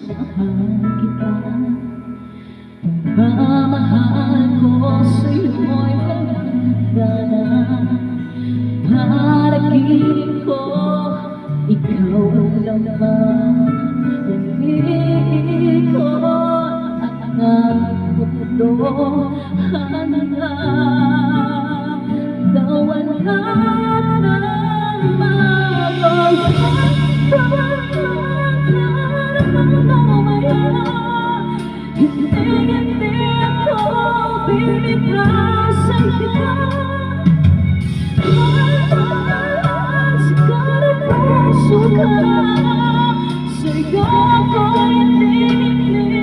mahal kita. Pagmamahal ko sa'yo'y walang hanggan. Panaginip ko, ikaw lang naman. Umiikot ang mundo hanggang dawan lahat ng mamaya. Hindi ako bibigla sa'yo. Sa'yo ko hindi